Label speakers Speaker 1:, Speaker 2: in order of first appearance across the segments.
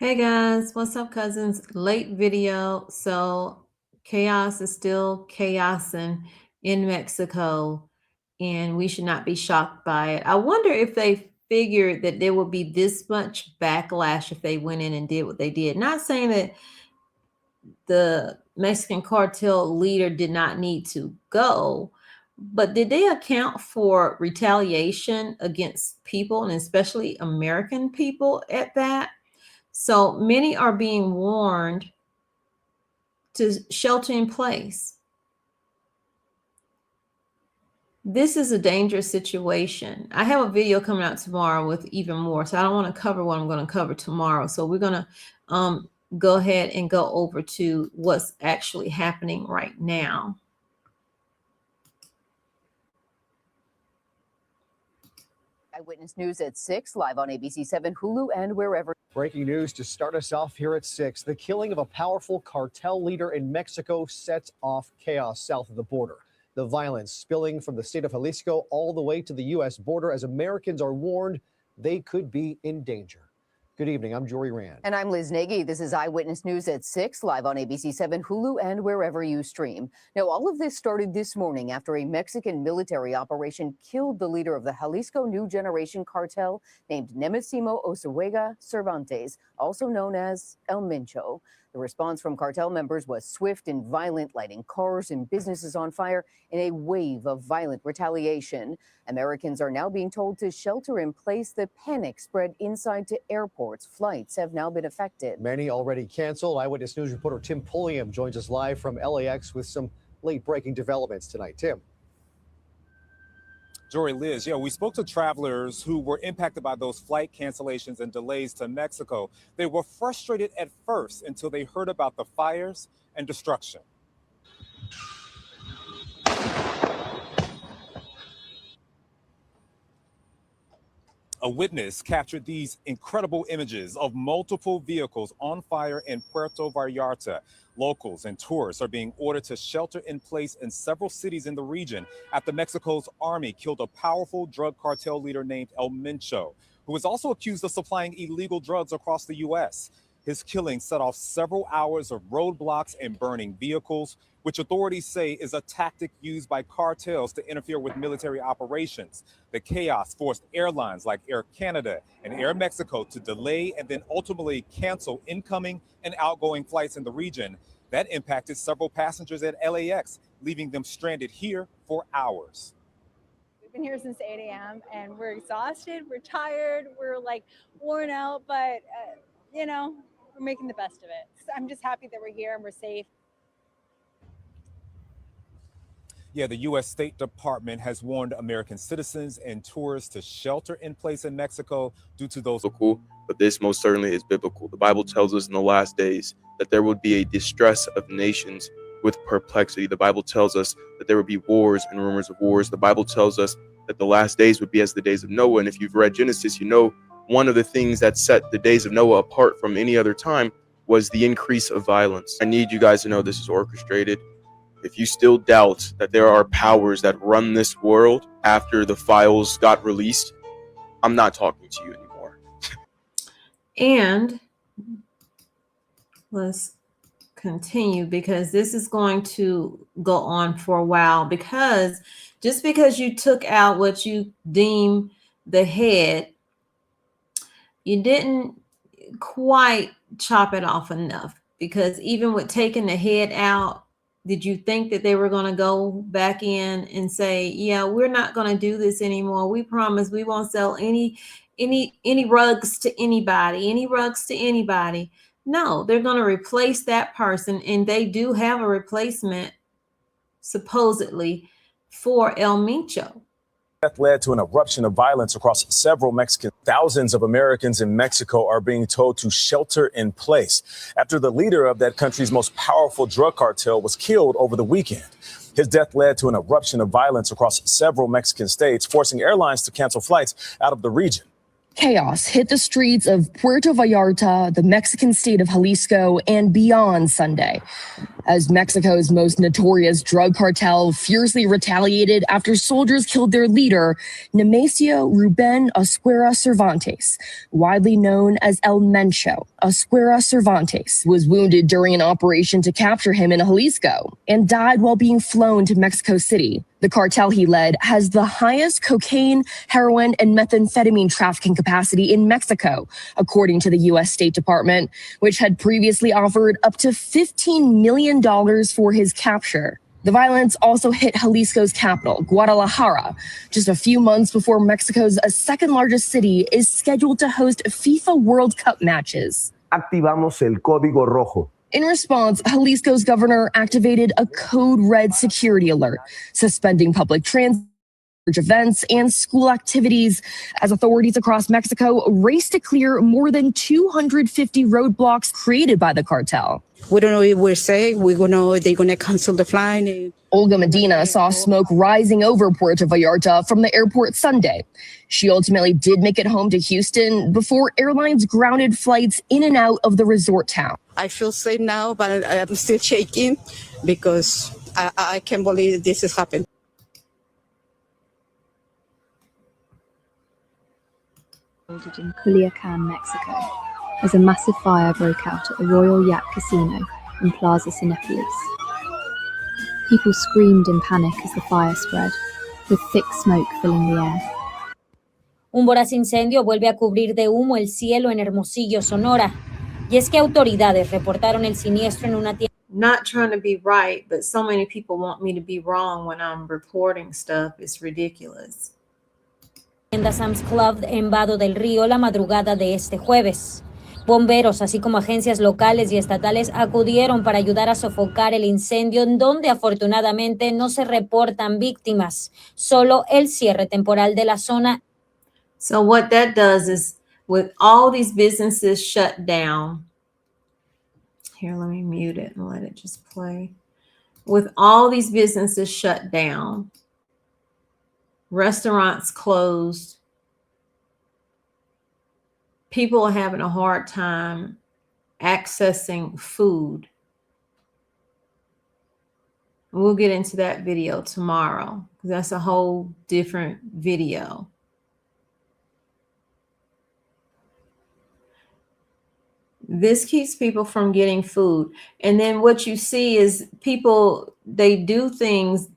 Speaker 1: Hey guys, what's up, cousins? Late video. So chaos is still chaosing in Mexico, and we should not be shocked by it. I wonder if they figured that there would be this much backlash if they went in and did what they did. Not saying that the Mexican cartel leader did not need to go, but did they account for retaliation against people, and especially American people at that? So many are being warned to shelter in place. This is a dangerous situation. I have a video coming out tomorrow with even more, so I don't want to cover what I'm going to cover tomorrow. So we're going to go ahead and go over to what's actually happening right now.
Speaker 2: Eyewitness News at 6, live on ABC7, Hulu, and wherever.
Speaker 3: Breaking news to start us off here at 6. The killing of a powerful cartel leader in Mexico sets off chaos south of the border. The violence spilling from the state of Jalisco all the way to the U.S. border as Americans are warned they could be in danger. Good evening. I'm Jory Rand.
Speaker 2: And I'm Liz Nagy. This is Eyewitness News at 6, live on ABC7, Hulu, and wherever you stream. Now, all of this started this morning after a Mexican military operation killed the leader of the Jalisco New Generation cartel named Nemesimo Osuega Cervantes, also known as El Mencho. The response from cartel members was swift and violent, lighting cars and businesses on fire in a wave of violent retaliation. Americans are now being told to shelter in place. The panic spread inside to airports. Flights have now been affected.
Speaker 3: Many already canceled. Eyewitness News reporter Tim Pulliam joins us live from LAX with some late-breaking developments tonight. Tim.
Speaker 4: Jory, Liz, we spoke to travelers who were impacted by those flight cancellations and delays to Mexico. They were frustrated at first until they heard about the fires and destruction. A witness captured these incredible images of multiple vehicles on fire in Puerto Vallarta. Locals and tourists are being ordered to shelter in place in several cities in the region after Mexico's army killed a powerful drug cartel leader named El Mencho, who is also accused of supplying illegal drugs across the U.S. His killing set off several hours of roadblocks and burning vehicles, which authorities say is a tactic used by cartels to interfere with military operations. The chaos forced airlines like Air Canada and Air Mexico to delay and then ultimately cancel incoming and outgoing flights in the region. That impacted several passengers at LAX, leaving them stranded here for hours.
Speaker 5: We've been here since 8 a.m. and we're exhausted, we're tired, we're like worn out, but you know, we're making the best of it. I'm just happy that we're here and we're safe.
Speaker 4: Yeah, the U.S. State Department has warned American citizens and tourists to shelter in place in Mexico due to those.
Speaker 6: But this most certainly is biblical. The Bible tells us in the last days that there would be a distress of nations with perplexity. The Bible tells us that there would be wars and rumors of wars. The Bible tells us that the last days would be as the days of Noah. And if you've read Genesis, you know one of the things that set the days of Noah apart from any other time was the increase of violence. I need you guys to know this is orchestrated. If you still doubt that there are powers that run this world after the files got released, I'm not talking to you anymore.
Speaker 1: And let's continue, because this is going to go on for a while, because just because you took out what you deem the head, you didn't quite chop it off enough. Because even with taking the head out, did you think that they were going to go back in and say, yeah, we're not going to do this anymore. We promise we won't sell any rugs to anybody, No, they're going to replace that person. And they do have a replacement, supposedly, for El Mencho.
Speaker 7: Death led to an eruption of violence across several Mexicans. Thousands of Americans in Mexico are being told to shelter in place after the leader of that country's most powerful drug cartel was killed over the weekend. His death led to an eruption of violence across several Mexican states, forcing airlines to cancel flights out of the region.
Speaker 8: Chaos hit the streets of Puerto Vallarta, the Mexican state of Jalisco, and beyond Sunday, as Mexico's most notorious drug cartel fiercely retaliated after soldiers killed their leader, Nemesio Ruben Osquera Cervantes, widely known as El Mencho. Osquera Cervantes was wounded during an operation to capture him in Jalisco and died while being flown to Mexico City. The cartel he led has the highest cocaine, heroin, and methamphetamine trafficking capacity in Mexico, according to the U.S. State Department, which had previously offered up to $15 million for his capture. The violence also hit Jalisco's capital, Guadalajara, just a few months before Mexico's second largest city is scheduled to host FIFA World Cup matches.
Speaker 9: Activamos el código rojo.
Speaker 8: In response, Jalisco's governor activated a code red security alert, suspending public transit, events, and school activities as authorities across Mexico raced to clear more than 250 roadblocks created by the cartel.
Speaker 10: We don't know if we're safe. They're gonna cancel the flight.
Speaker 8: Olga Medina saw smoke rising over Puerto Vallarta from the airport Sunday. She ultimately did make it home to Houston before airlines grounded flights in and out of the resort town.
Speaker 10: I feel safe now, but I'm still shaking because I can't believe this has happened.
Speaker 11: In Culiacan, Mexico, as a massive fire broke out at the Royal Yacht Casino in Plaza Cinépolis. People screamed in panic as the fire spread, with thick smoke filling the air.
Speaker 12: Un voraz incendio vuelve a cubrir de humo el cielo en Hermosillo, Sonora. Y es que autoridades reportaron el siniestro en una tienda.
Speaker 1: Not trying to be right, but so many people want me to be wrong when I'm reporting stuff. It's ridiculous.
Speaker 12: Tienda Sam's Club en Vado del Río la madrugada de este jueves. Bomberos, así como agencias locales y estatales, acudieron para ayudar a sofocar el incendio, en donde afortunadamente no se reportan víctimas, solo el cierre temporal de la zona.
Speaker 1: So what that does is, with all these businesses shut down, here, let me mute it and let it just play. With all these businesses shut down, restaurants closed, people are having a hard time accessing food. We'll get into that video tomorrow. That's a whole different video. This keeps people from getting food. And then what you see is people, they do things,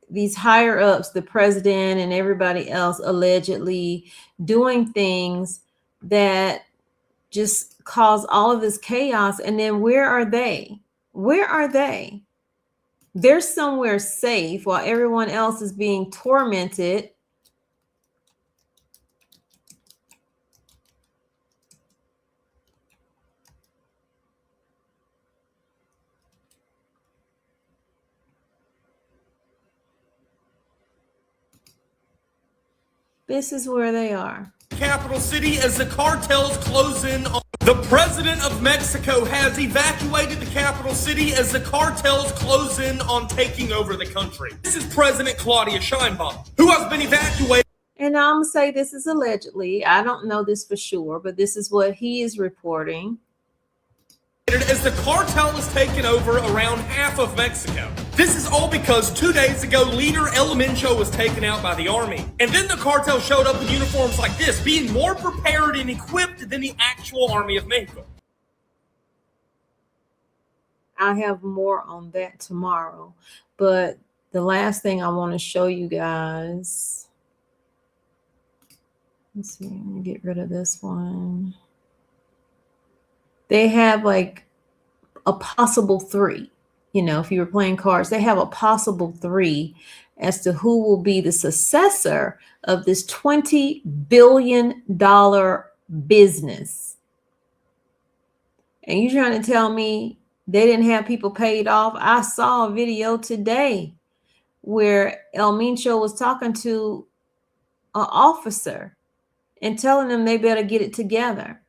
Speaker 1: these higher ups, the president and everybody else, allegedly doing things that just cause all of this chaos. And then where are they? Where are they? They're somewhere safe while everyone else is being tormented. This is where they are.
Speaker 13: Capital city as the cartels close in on. The president of Mexico has evacuated the capital city as the cartels close in on taking over the country. This is President Claudia Sheinbaum, who has been evacuated.
Speaker 1: And I'm going to say this is allegedly. I don't know this for sure, but this is what he is reporting.
Speaker 13: As the cartel has taken over around half of Mexico. This is all because 2 days ago, leader El Mencho was taken out by the army. And then the cartel showed up in uniforms like this, being more prepared and equipped than the actual army of Mexico.
Speaker 1: I'll have more on that tomorrow. But the last thing I want to show you guys. Let's see, let me get rid of this one. They have like a possible 3. You know, if you were playing cards, they have a possible 3 as to who will be the successor of this $20 billion business. And you're trying to tell me they didn't have people paid off? I saw a video today where El Mencho was talking to an officer and telling them they better get it together,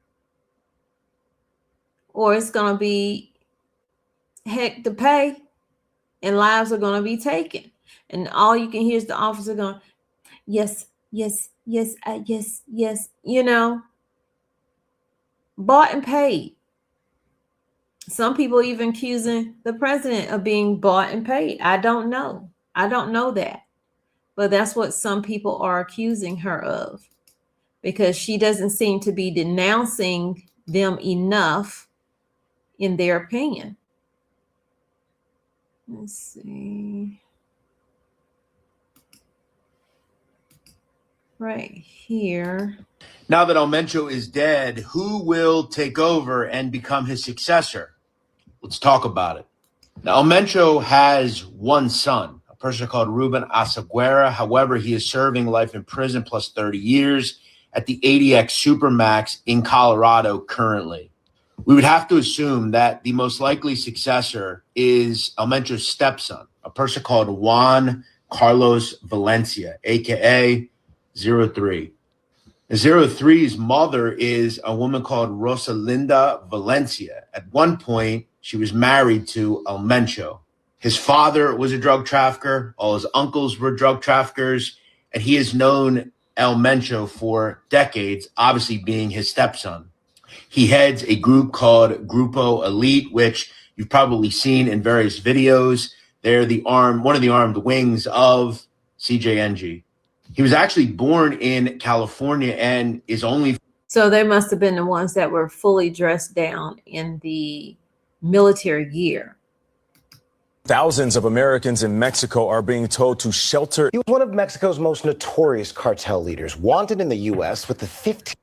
Speaker 1: or it's going to be heck to pay and lives are going to be taken. And all you can hear is the officer going, yes, yes, yes, yes, yes, you know, bought and paid. some people even accusing the president of being bought and paid. I don't know. I don't know that. But that's what some people are accusing her of, because she doesn't seem to be denouncing them enough in their opinion. Let's see. Right here.
Speaker 14: Now that Almencho is dead, who will take over and become his successor? Let's talk about it. Now, Almencho has one son, a person called Ruben Asaguera. However, he is serving life in prison plus 30 years at the ADX Supermax in Colorado currently. We would have to assume that the most likely successor is Almencho's stepson, a person called Juan Carlos Valencia, aka 03. 03's mother is a woman called Rosalinda Valencia. At one point, she was married to Almencho. His father was a drug trafficker. All his uncles were drug traffickers. And he has known Almencho for decades, obviously being his stepson. He heads a group called Grupo Elite, which you've probably seen in various videos. They're one of the armed wings of CJNG. He was actually born in California and is only...
Speaker 1: So they must have been the ones that were fully dressed down in the military gear.
Speaker 7: Thousands of Americans in Mexico are being told to shelter.
Speaker 15: He was one of Mexico's most notorious cartel leaders, wanted in the U.S. with the 15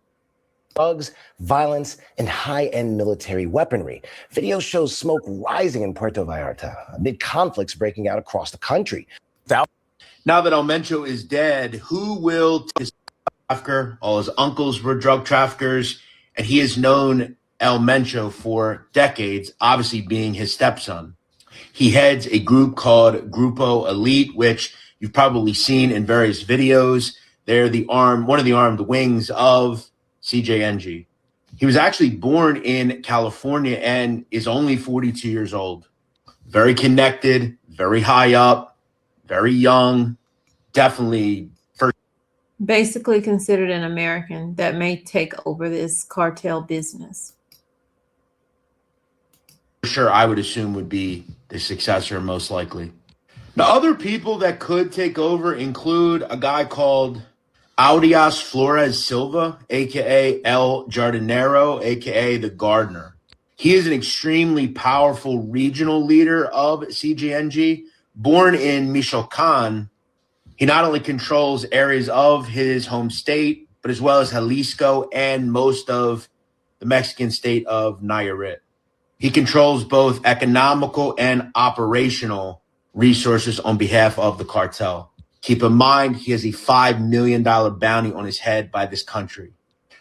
Speaker 15: drugs, violence, and high-end military weaponry. Video shows smoke rising in Puerto Vallarta amid conflicts breaking out across the country.
Speaker 14: Now that Almencho is dead, who will take his trafficker? All his uncles were drug traffickers, and he has known Almencho for decades, obviously being his stepson. He heads a group called Grupo Elite, which you've probably seen in various videos. They're one of the armed wings of CJNG. He was actually born in California and is only 42 years old. Very connected, very high up, very young, definitely first.
Speaker 1: Basically considered an American that may take over this cartel business.
Speaker 14: For sure, I would assume would be the successor most likely. Now, other people that could take over include a guy called Audias Flores Silva, aka El Jardinero, aka the Gardener. He is an extremely powerful regional leader of CJNG. Born in Michoacan, he not only controls areas of his home state, but as well as Jalisco and most of the Mexican state of Nayarit. He controls both economical and operational resources on behalf of the cartel. Keep in mind, he has a $5 million bounty on his head by this country.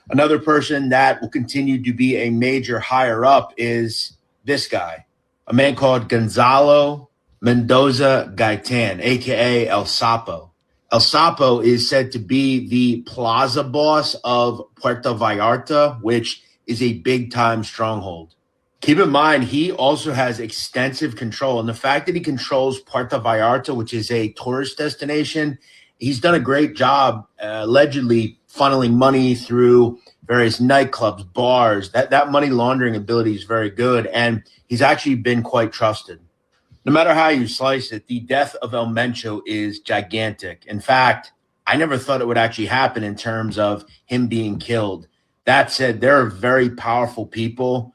Speaker 14: Another person that will continue to be a major higher up is this guy, a man called Gonzalo Mendoza Gaitan, aka El Sapo. El Sapo is said to be the plaza boss of Puerto Vallarta, which is a big-time stronghold. Keep in mind, he also has extensive control. And the fact that he controls Puerto Vallarta, which is a tourist destination, he's done a great job allegedly funneling money through various nightclubs, bars. That money laundering ability is very good. And he's actually been quite trusted. No matter how you slice it, the death of Almencho is gigantic. In fact, I never thought it would actually happen in terms of him being killed. That said, there are very powerful people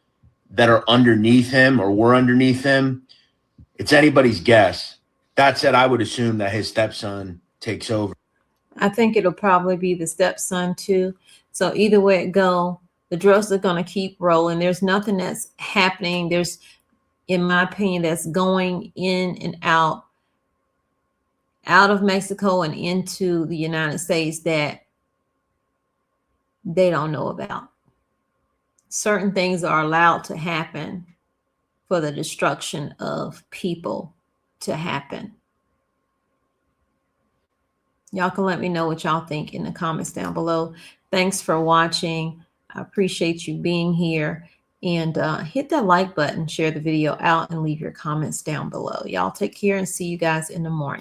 Speaker 14: that are underneath him or were underneath him. It's anybody's guess. That said, I would assume that his stepson takes over.
Speaker 1: I think it'll probably be the stepson too. So either way it go, the drugs are going to keep rolling. There's nothing that's happening. There's, in my opinion, that's going in and out of Mexico and into the United States that they don't know about. Certain things are allowed to happen for the destruction of people to happen. Y'all can let me know what y'all think in the comments down below. Thanks for watching. I appreciate you being here. And hit that like button, share the video out, and leave your comments down below. Y'all take care and see you guys in the morning.